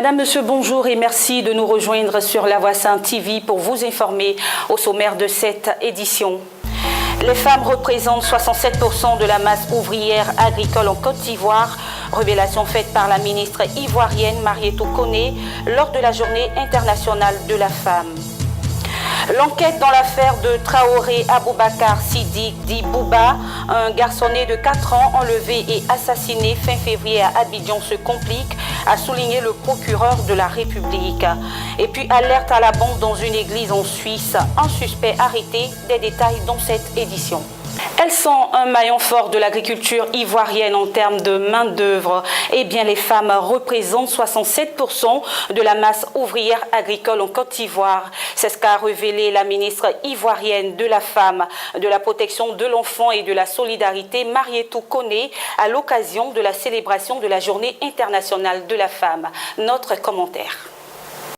Madame, Monsieur, bonjour et merci de nous rejoindre sur La Voix Sainte TV pour vous informer au sommaire de cette édition. Les femmes représentent 67% de la masse ouvrière agricole en Côte d'Ivoire. Révélation faite par la ministre ivoirienne Marietou Koné lors de la Journée internationale de la femme. L'enquête dans l'affaire de Traoré Aboubakar Sidi dit Bouba, un garçonnet de 4 ans enlevé et assassiné fin février à Abidjan se complique, a souligné le procureur de la République. Et puis alerte à la bombe dans une église en Suisse, un suspect arrêté, des détails dans cette édition. Elles sont un maillon fort de l'agriculture ivoirienne en termes de main-d'œuvre. Eh bien, les femmes représentent 67% de la masse ouvrière agricole en Côte d'Ivoire. C'est ce qu'a révélé la ministre ivoirienne de la femme, de la protection de l'enfant et de la solidarité, Marietou Koné, à l'occasion de la célébration de la Journée internationale de la femme. Notre commentaire.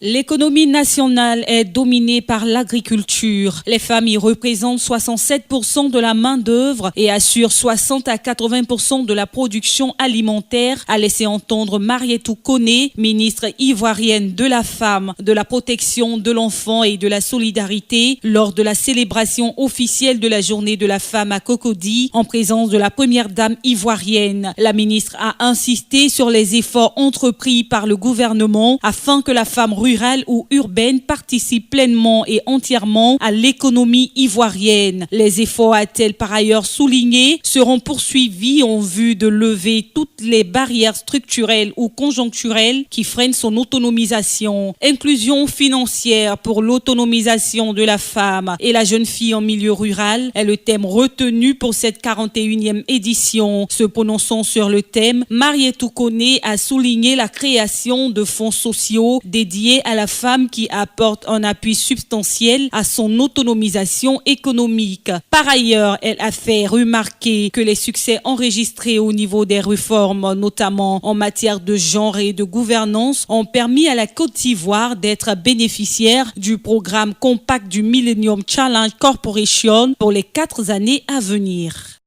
L'économie nationale est dominée par l'agriculture. Les femmes y représentent 67% de la main-d'œuvre et assurent 60 à 80% de la production alimentaire, a laissé entendre Marietou Koné, ministre ivoirienne de la femme, de la protection de l'enfant et de la solidarité, lors de la célébration officielle de la Journée de la femme à Cocody, en présence de la première dame ivoirienne. La ministre a insisté sur les efforts entrepris par le gouvernement afin que la femme rurale ou urbaine participe pleinement et entièrement à l'économie ivoirienne. Les efforts, a-t-elle par ailleurs souligné, seront poursuivis en vue de lever toutes les barrières structurelles ou conjoncturelles qui freinent son autonomisation. Inclusion financière pour l'autonomisation de la femme et la jeune fille en milieu rural est le thème retenu pour cette 41e édition. Se prononçant sur le thème, Marietou Koné a souligné la création de fonds sociaux dédiés à la femme qui apporte un appui substantiel à son autonomisation économique. Par ailleurs, elle a fait remarquer que les succès enregistrés au niveau des réformes, notamment en matière de genre et de gouvernance, ont permis à la Côte d'Ivoire d'être bénéficiaire du programme Compact du Millennium Challenge Corporation pour les 4 années à venir.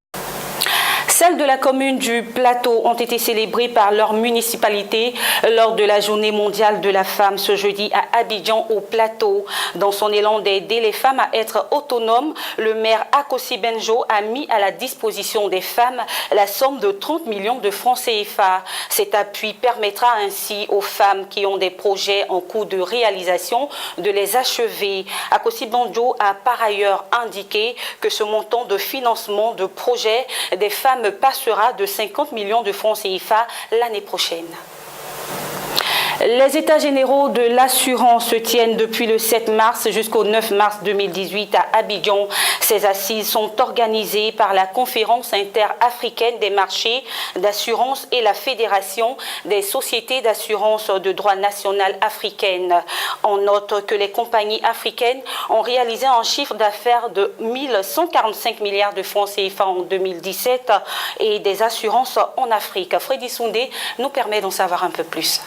Celles de la commune du Plateau ont été célébrées par leur municipalité lors de la Journée mondiale de la femme ce jeudi à Abidjan au Plateau. Dans son élan d'aider les femmes à être autonomes, le maire Akossi Benjo a mis à la disposition des femmes la somme de 30 millions de francs CFA. Cet appui permettra ainsi aux femmes qui ont des projets en cours de réalisation de les achever. Akossi Benjo a par ailleurs indiqué que ce montant de financement de projets des femmes passera de 50 millions de francs CFA l'année prochaine. Les états généraux de l'assurance se tiennent depuis le 7 mars jusqu'au 9 mars 2018 à Abidjan. Ces assises sont organisées par la Conférence interafricaine des marchés d'assurance et la Fédération des sociétés d'assurance de droit national africaine. On note que les compagnies africaines ont réalisé un chiffre d'affaires de 1145 milliards de francs CFA en 2017 et des assurances en Afrique. Freddy Soundé nous permet d'en savoir un peu plus.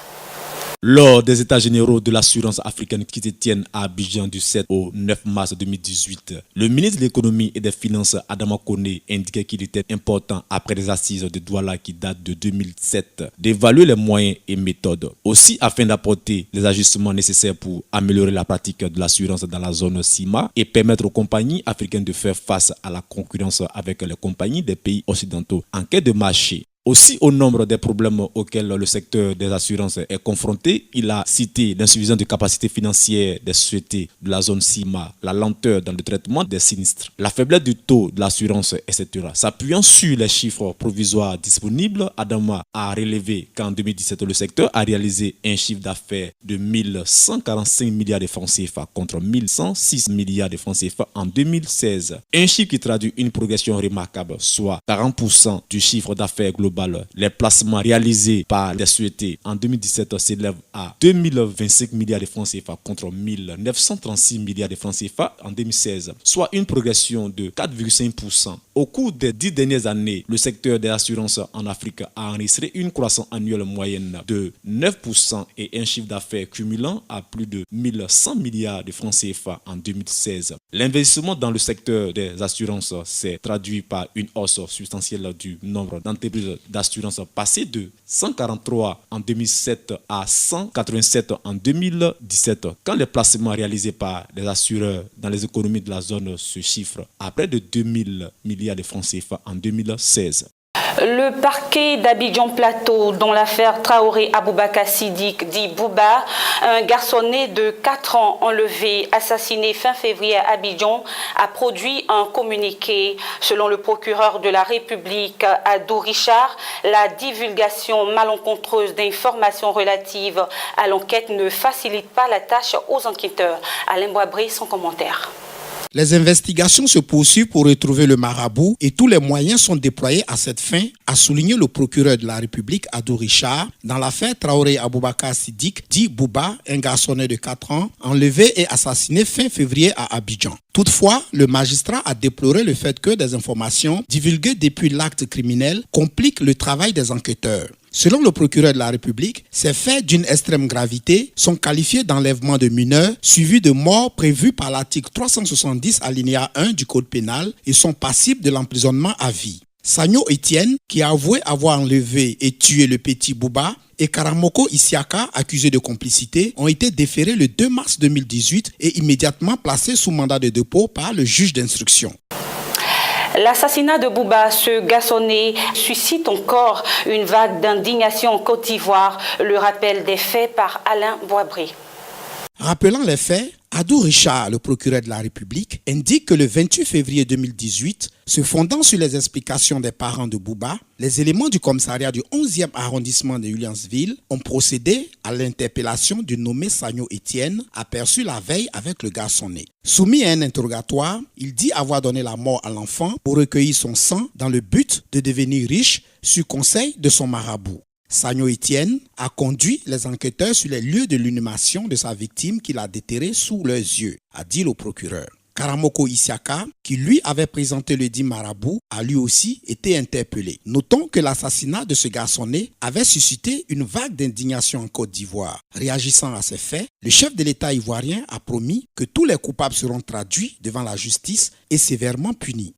Lors des états généraux de l'assurance africaine qui se tiennent à Abidjan du 7 au 9 mars 2018, le ministre de l'économie et des finances Adama Koné indiquait qu'il était important, après les assises de Douala qui datent de 2007, d'évaluer les moyens et méthodes. Aussi, afin d'apporter les ajustements nécessaires pour améliorer la pratique de l'assurance dans la zone CIMA et permettre aux compagnies africaines de faire face à la concurrence avec les compagnies des pays occidentaux en quête de marché. Aussi, au nombre des problèmes auxquels le secteur des assurances est confronté, il a cité l'insuffisance de capacité financière des sociétés de la zone CIMA, la lenteur dans le traitement des sinistres, la faiblesse du taux de l'assurance, etc. S'appuyant sur les chiffres provisoires disponibles, Adama a relevé qu'en 2017, le secteur a réalisé un chiffre d'affaires de 1145 milliards de francs CFA contre 1106 milliards de francs CFA en 2016. Un chiffre qui traduit une progression remarquable, soit 40% du chiffre d'affaires global. Les placements réalisés par les sociétés en 2017 s'élèvent à 2025 milliards de francs CFA contre 1936 milliards de francs CFA en 2016, soit une progression de 4,5%. Au cours des 10 dernières années, le secteur des assurances en Afrique a enregistré une croissance annuelle moyenne de 9% et un chiffre d'affaires cumulant à plus de 1100 milliards de francs CFA en 2016. L'investissement dans le secteur des assurances s'est traduit par une hausse substantielle du nombre d'entreprises d'assurance passé de 143 en 2007 à 187 en 2017, quand les placements réalisés par les assureurs dans les économies de la zone se chiffrent à près de 2000 milliards de francs CFA en 2016. Le parquet d'Abidjan Plateau, dans l'affaire Traoré Aboubakar Siddiq, dit Bouba, un garçonnet de 4 ans enlevé, assassiné fin février à Abidjan, a produit un communiqué. Selon le procureur de la République, Adou Richard, la divulgation malencontreuse d'informations relatives à l'enquête ne facilite pas la tâche aux enquêteurs. Alain Boabré, son commentaire. Les investigations se poursuivent pour retrouver le marabout et tous les moyens sont déployés à cette fin, a souligné le procureur de la République, Adou Richard, dans l'affaire Traoré Aboubakar Siddiq, dit Bouba, un garçonnet de 4 ans, enlevé et assassiné fin février à Abidjan. Toutefois, le magistrat a déploré le fait que des informations divulguées depuis l'acte criminel compliquent le travail des enquêteurs. Selon le procureur de la République, ces faits d'une extrême gravité sont qualifiés d'enlèvement de mineurs suivis de mort prévus par l'article 370 alinéa 1 du Code pénal et sont passibles de l'emprisonnement à vie. Sagno Etienne, qui a avoué avoir enlevé et tué le petit Bouba, et Karamoko Isiaka, accusé de complicité, ont été déférés le 2 mars 2018 et immédiatement placés sous mandat de dépôt par le juge d'instruction. L'assassinat de Bouba, ce garçonnet, suscite encore une vague d'indignation en Côte d'Ivoire. Le rappel des faits par Alain Boabré. Rappelant les faits, Adou Richard, le procureur de la République, indique que le 28 février 2018, se fondant sur les explications des parents de Bouba, les éléments du commissariat du 11e arrondissement de Williamsville ont procédé à l'interpellation du nommé Sagno Etienne, aperçu la veille avec le garçonnet. Soumis à un interrogatoire, il dit avoir donné la mort à l'enfant pour recueillir son sang dans le but de devenir riche sur conseil de son marabout. Sagno Etienne a conduit les enquêteurs sur les lieux de l'inhumation de sa victime qu'il a déterrée sous leurs yeux, a dit le procureur. Karamoko Isiaka, qui lui avait présenté le dit marabout, a lui aussi été interpellé. Notons que l'assassinat de ce garçonnet avait suscité une vague d'indignation en Côte d'Ivoire. Réagissant à ces faits, le chef de l'État ivoirien a promis que tous les coupables seront traduits devant la justice et sévèrement punis.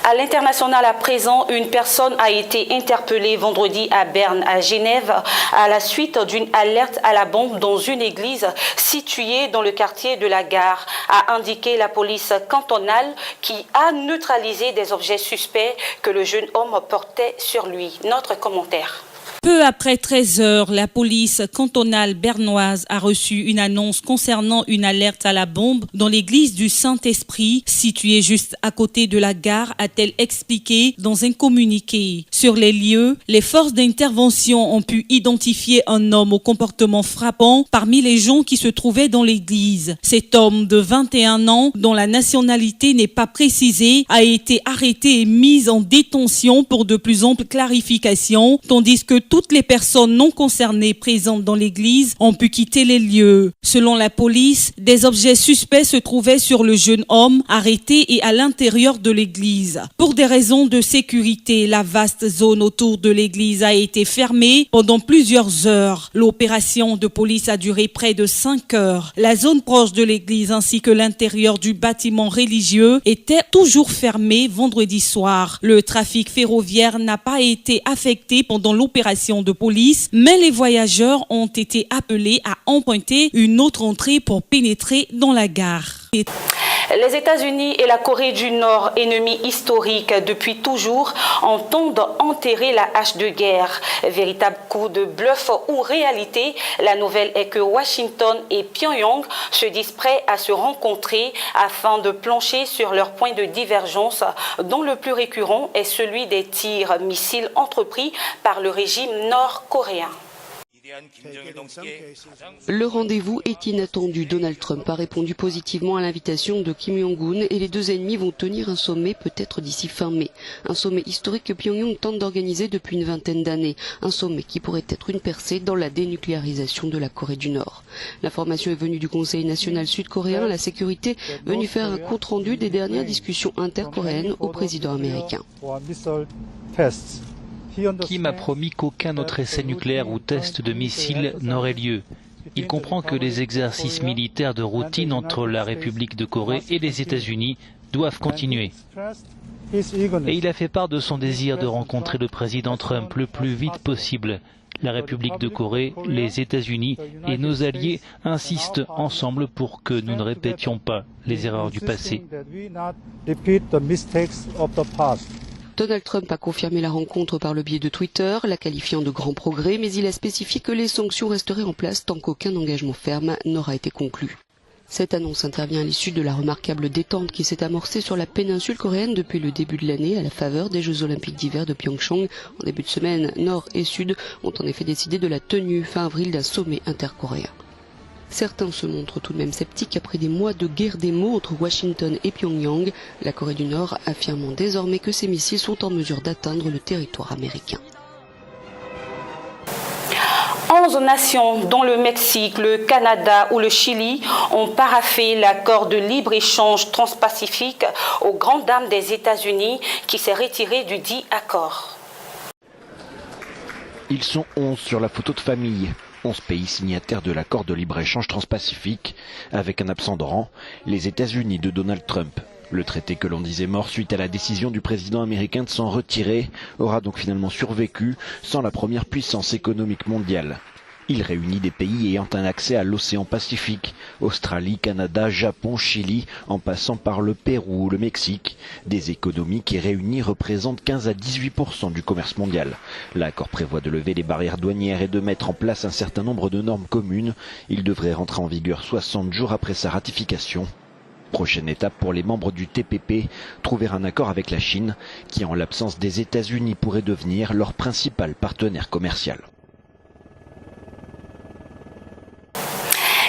À l'international à présent, une personne a été interpellée vendredi à Berne, à Genève, à la suite d'une alerte à la bombe dans une église située dans le quartier de la Gare, a indiqué la police cantonale qui a neutralisé des objets suspects que le jeune homme portait sur lui. Notre commentaire. Peu après 13 heures, la police cantonale bernoise a reçu une annonce concernant une alerte à la bombe dans l'église du Saint-Esprit, située juste à côté de la gare, a-t-elle expliqué dans un communiqué. Sur les lieux, les forces d'intervention ont pu identifier un homme au comportement frappant parmi les gens qui se trouvaient dans l'église. Cet homme de 21 ans, dont la nationalité n'est pas précisée, a été arrêté et mis en détention pour de plus amples clarifications, tandis que toutes les personnes non concernées présentes dans l'église ont pu quitter les lieux. Selon la police, des objets suspects se trouvaient sur le jeune homme arrêté et à l'intérieur de l'église. Pour des raisons de sécurité, la vaste zone autour de l'église a été fermée pendant plusieurs heures. L'opération de police a duré près de 5 heures. La zone proche de l'église ainsi que l'intérieur du bâtiment religieux étaient toujours fermés vendredi soir. Le trafic ferroviaire n'a pas été affecté pendant l'opération de police, mais les voyageurs ont été appelés à emprunter une autre entrée pour pénétrer dans la gare. Les États-Unis et la Corée du Nord, ennemis historiques depuis toujours, entendent enterrer la hache de guerre. Véritable coup de bluff ou réalité, la nouvelle est que Washington et Pyongyang se disent prêts à se rencontrer afin de plancher sur leurs points de divergence, dont le plus récurrent est celui des tirs missiles entrepris par le régime nord-coréen. Le rendez-vous est inattendu. Donald Trump a répondu positivement à l'invitation de Kim Jong-un et les deux ennemis vont tenir un sommet peut-être d'ici fin mai. Un sommet historique que Pyongyang tente d'organiser depuis une vingtaine d'années. Un sommet qui pourrait être une percée dans la dénucléarisation de la Corée du Nord. L'information est venue du Conseil national sud-coréen à la sécurité, venu faire un compte-rendu des dernières discussions intercoréennes au président américain. Kim a promis qu'aucun autre essai nucléaire ou test de missiles n'aurait lieu. Il comprend que les exercices militaires de routine entre la République de Corée et les États-Unis doivent continuer. Et il a fait part de son désir de rencontrer le président Trump le plus vite possible. La République de Corée, les États-Unis et nos alliés insistent ensemble pour que nous ne répétions pas les erreurs du passé. Donald Trump a confirmé la rencontre par le biais de Twitter, la qualifiant de grand progrès, mais il a spécifié que les sanctions resteraient en place tant qu'aucun engagement ferme n'aura été conclu. Cette annonce intervient à l'issue de la remarquable détente qui s'est amorcée sur la péninsule coréenne depuis le début de l'année à la faveur des Jeux Olympiques d'hiver de Pyeongchang. En début de semaine, Nord et Sud ont en effet décidé de la tenue fin avril d'un sommet intercoréen. Certains se montrent tout de même sceptiques après des mois de guerre des mots entre Washington et Pyongyang, la Corée du Nord affirmant désormais que ses missiles sont en mesure d'atteindre le territoire américain. 11 nations, dont le Mexique, le Canada ou le Chili, ont paraphé l'accord de libre-échange transpacifique aux grandes dames des États-Unis qui s'est retiré du dit accord. Ils sont 11 sur la photo de famille. 11 pays signataires de l'accord de libre-échange transpacifique, avec un absent de rang, les États-Unis de Donald Trump. Le traité que l'on disait mort suite à la décision du président américain de s'en retirer aura donc finalement survécu sans la première puissance économique mondiale. Il réunit des pays ayant un accès à l'océan Pacifique, Australie, Canada, Japon, Chili, en passant par le Pérou ou le Mexique. Des économies qui réunies représentent 15 à 18% du commerce mondial. L'accord prévoit de lever les barrières douanières et de mettre en place un certain nombre de normes communes. Il devrait rentrer en vigueur 60 jours après sa ratification. Prochaine étape pour les membres du TPP, trouver un accord avec la Chine, qui en l'absence des États-Unis pourrait devenir leur principal partenaire commercial.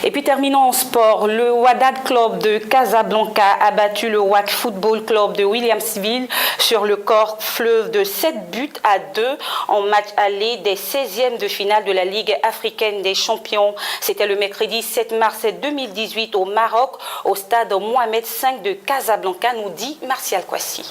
Et puis terminons en sport. Le Wydad Club de Casablanca a battu le WAC Football Club de Williamsville sur le court fleuve de 7-2 en match aller des 16e de finale de la Ligue africaine des champions. C'était le mercredi 7 mars 2018 au Maroc, au stade Mohamed V de Casablanca, nous dit Martial Kwasi.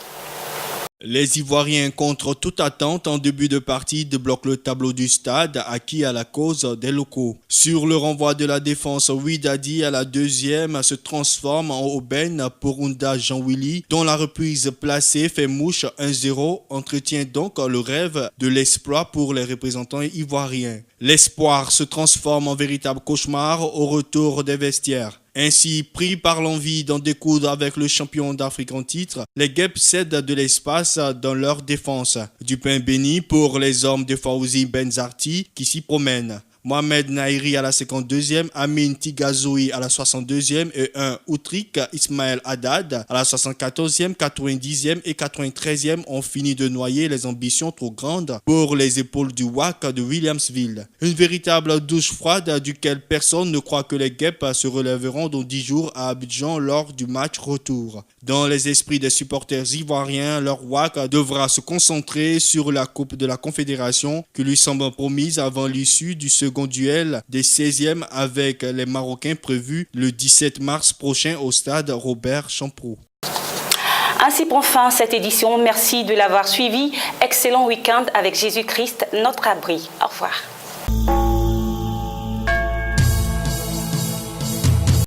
Les Ivoiriens, contre toute attente en début de partie, débloquent le tableau du stade, acquis à la cause des locaux. Sur le renvoi de la défense, Wydadi à la deuxième se transforme en aubaine pour Ounda Jean-Willy, dont la reprise placée fait mouche 1-0, entretient donc le rêve de l'exploit pour les représentants ivoiriens. L'espoir se transforme en véritable cauchemar au retour des vestiaires. Ainsi, pris par l'envie d'en découdre avec le champion d'Afrique en titre, les Guêpes cèdent de l'espace dans leur défense. Du pain béni pour les hommes de Fawzi Benzarti qui s'y promènent. Mohamed Nairi à la 52e, Amin Tigazoui à la 62e et un Outrik Ismaël Haddad à la 74e, 90e et 93e ont fini de noyer les ambitions trop grandes pour les épaules du WAC de Williamsville. Une véritable douche froide duquel personne ne croit que les Guêpes se relèveront dans 10 jours à Abidjan lors du match retour. Dans les esprits des supporters ivoiriens, leur WAC devra se concentrer sur la Coupe de la Confédération qui lui semble promise avant l'issue du second duel des 16e avec les Marocains prévus le 17 mars prochain au stade Robert Champroux. Ainsi prend fin cette édition. Merci de l'avoir suivi. Excellent week-end avec Jésus-Christ, notre abri. Au revoir.